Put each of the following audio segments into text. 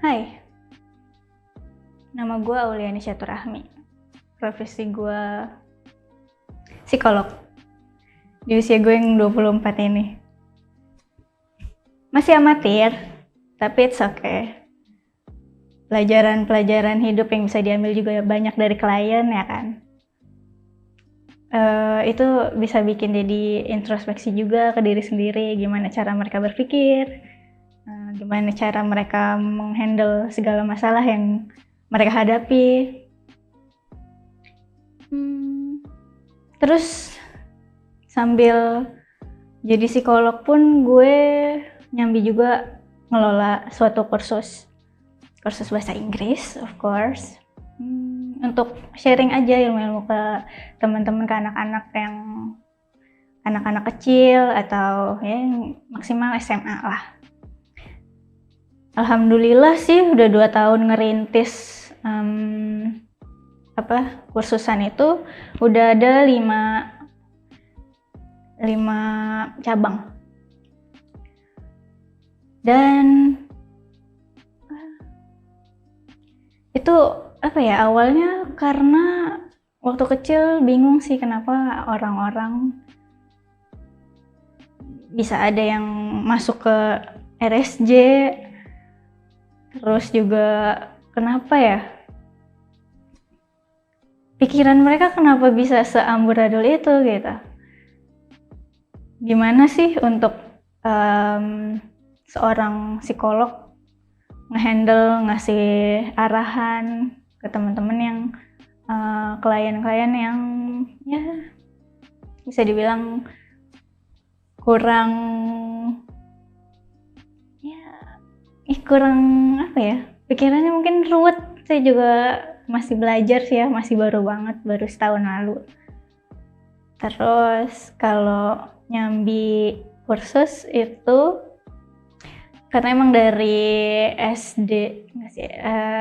Hai, nama gue Auliani Syaturahmi. Profesi gue psikolog. Di usia gue yang 24 ini. Masih amatir, tapi it's okay. Pelajaran-pelajaran hidup yang bisa diambil juga banyak dari klien, ya kan? Itu bisa bikin jadi introspeksi juga ke diri sendiri, gimana cara mereka berpikir, gimana cara mereka menghandle segala masalah yang mereka hadapi. Terus sambil jadi psikolog pun gue nyambi juga ngelola suatu kursus bahasa Inggris, of course, untuk sharing aja ilmu-ilmu ke teman-teman, ke anak-anak yang anak-anak kecil atau ya maksimal SMA lah. Alhamdulillah sih udah 2 tahun ngerintis kursusan itu, udah ada 5 cabang. Dan itu awalnya karena waktu kecil bingung sih kenapa orang-orang bisa ada yang masuk ke RSJ, terus juga kenapa ya pikiran mereka kenapa bisa seamburadul itu gitu. Gimana sih untuk seorang psikolog ngehandle, ngasih arahan ke teman-teman yang klien-klien yang ya bisa dibilang kurang pikirannya mungkin ruwet. Saya juga masih belajar sih ya, masih baru banget, baru setahun lalu. Terus kalau nyambi kursus itu karena emang dari SD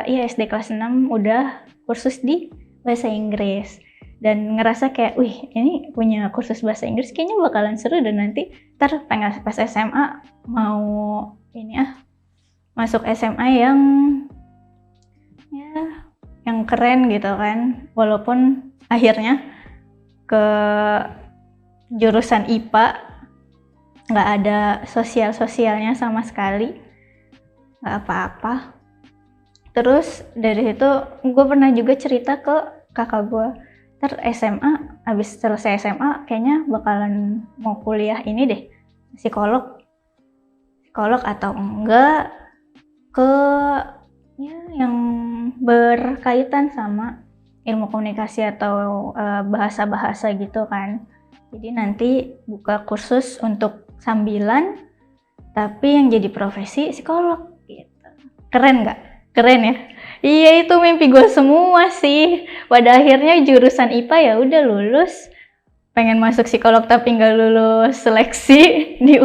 SD kelas 6 udah kursus di bahasa Inggris, dan ngerasa kayak ini punya kursus bahasa Inggris kayaknya bakalan seru, dan nanti ntar pas SMA mau masuk SMA yang keren gitu kan, walaupun akhirnya ke jurusan IPA nggak ada sosialnya sama sekali, nggak apa-apa. Terus dari situ gue pernah juga cerita ke kakak gue, ntar SMA, abis selesai SMA kayaknya bakalan mau kuliah ini deh, psikolog atau enggak ke yang berkaitan sama ilmu komunikasi atau bahasa-bahasa gitu kan. Jadi nanti buka kursus untuk sambilan tapi yang jadi profesi psikolog gitu. Keren nggak? Keren ya? Iya, itu mimpi gue semua sih. Pada akhirnya jurusan IPA ya udah lulus, pengen masuk psikolog tapi nggak lulus seleksi di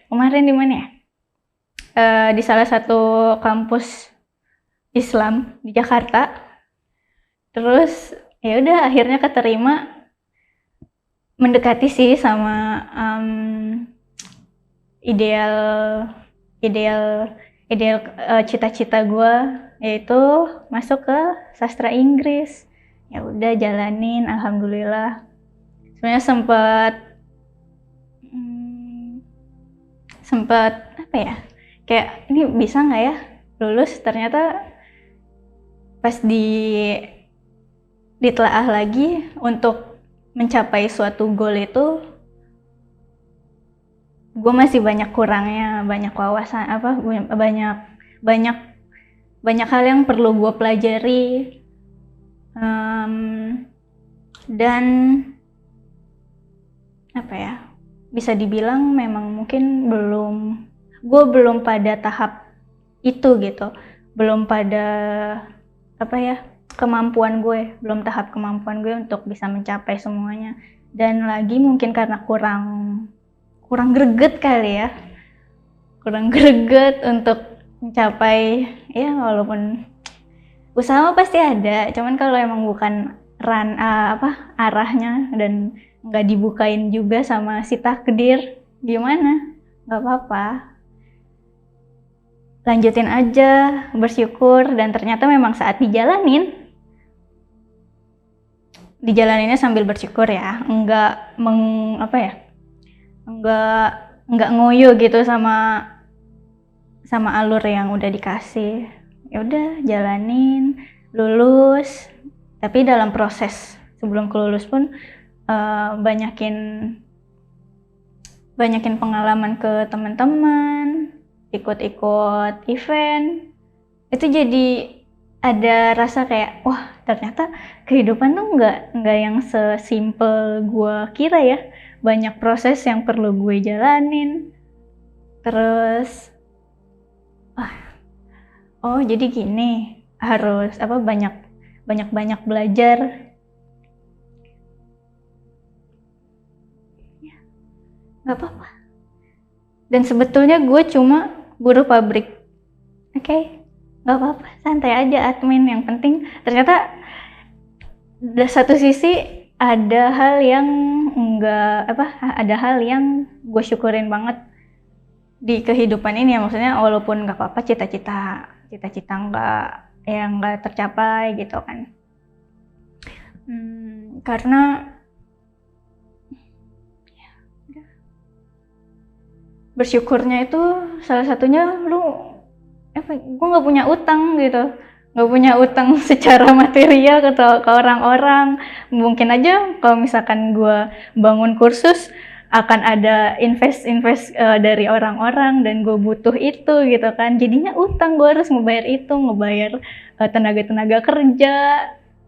kemarin di mana ya? Di salah satu kampus Islam di Jakarta. Terus ya udah akhirnya keterima, mendekati sih sama ideal cita-cita gue, yaitu masuk ke sastra Inggris. Ya udah jalanin, alhamdulillah. Sebenarnya sempat kayak ini bisa nggak ya lulus, ternyata pas ditelaah lagi untuk mencapai suatu goal itu gue masih banyak kurangnya, banyak wawasan banyak hal yang perlu gue pelajari, dan bisa dibilang memang mungkin gue belum pada tahap itu gitu, belum pada belum tahap kemampuan gue untuk bisa mencapai semuanya. Dan lagi mungkin karena kurang greget kali ya, kurang greget untuk mencapai, ya walaupun usaha pasti ada, cuman kalau emang bukan arahnya dan nggak dibukain juga sama si takdir, gimana? Nggak apa-apa. lanjutin aja, bersyukur, dan ternyata memang saat dijalaninnya sambil bersyukur ya, enggak enggak ngoyo gitu sama alur yang udah dikasih. Ya udah jalanin, lulus. Tapi dalam proses sebelum kelulus pun banyakin pengalaman ke teman-teman, ikut-ikut event. Itu jadi ada rasa kayak, wah ternyata kehidupan tuh nggak yang sesimpel gue kira ya. Banyak proses yang perlu gue jalanin. Terus oh jadi gini, harus banyak belajar. Ya, nggak apa-apa. Dan sebetulnya gue cuma buruh pabrik. Oke, nggak apa-apa, santai aja admin. Yang penting ternyata di satu sisi ada hal yang gue syukurin banget di kehidupan ini ya, maksudnya walaupun nggak apa-apa cita-cita nggak tercapai gitu kan. Karena bersyukurnya itu salah satunya gue nggak punya utang gitu, nggak punya utang secara material ke orang-orang. Mungkin aja kalau misalkan gue bangun kursus akan ada invest dari orang-orang dan gue butuh itu gitu kan, jadinya utang. Gue harus ngebayar tenaga kerja,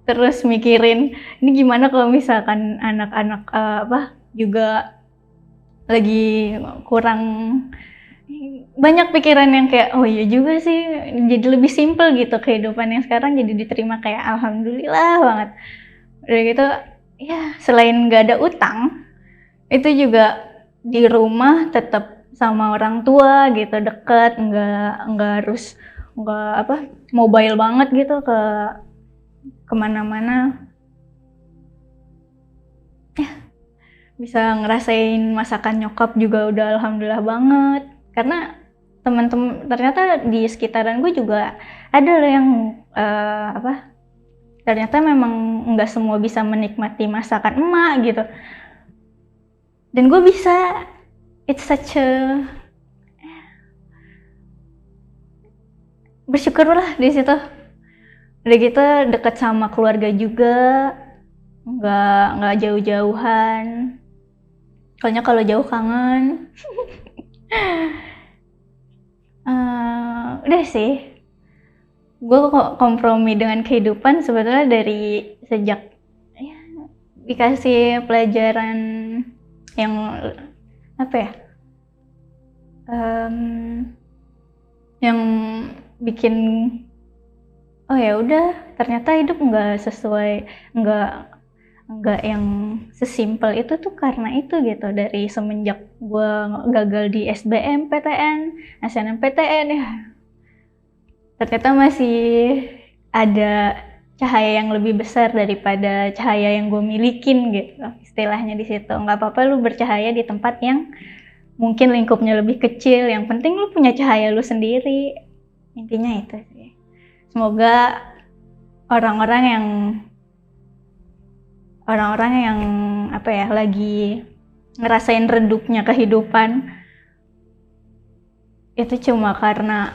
terus mikirin ini gimana kalau misalkan anak-anak juga lagi kurang. Banyak pikiran yang kayak, oh iya juga sih, jadi lebih simpel gitu kehidupan yang sekarang, jadi diterima kayak alhamdulillah banget. Udah gitu ya, selain gak ada utang, itu juga di rumah tetap sama orang tua gitu, deket, nggak harus mobile banget gitu ke kemana-mana. Ya, bisa ngerasain masakan nyokap juga udah alhamdulillah banget. Karena teman-teman ternyata di sekitaran gue juga ada loh yang ternyata memang nggak semua bisa menikmati masakan emak gitu. Dan gue bisa, it's such a bersyukur lah di situ. Udah gitu deket sama keluarga juga, nggak jauh-jauhan. Soalnya kalau jauh kangen. Udah sih, gue kok kompromi dengan kehidupan sebetulnya dari sejak ya, dikasih pelajaran yang yang bikin oh ya udah, ternyata hidup nggak yang sesimpel itu tuh karena itu gitu. Dari semenjak gue gagal di SBMPTN, SNMPTN ya, ternyata masih ada cahaya yang lebih besar daripada cahaya yang gue milikin gitu, istilahnya di situ. Nggak apa-apa lu bercahaya di tempat yang mungkin lingkupnya lebih kecil, yang penting lu punya cahaya lu sendiri. Intinya itu sih. Semoga orang-orang yang lagi ngerasain redupnya kehidupan itu cuma karena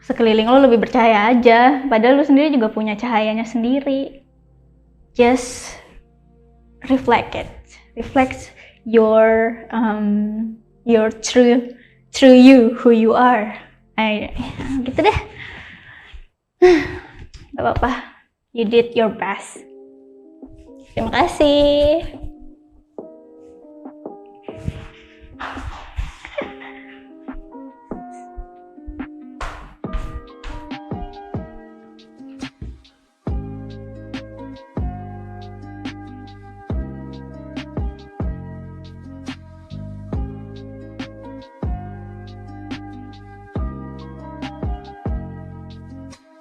sekeliling lo lebih bercahaya aja, padahal lo sendiri juga punya cahayanya sendiri. Just reflect your true you, who you are. Gitu deh. Gak apa-apa, you did your best. Terima kasih.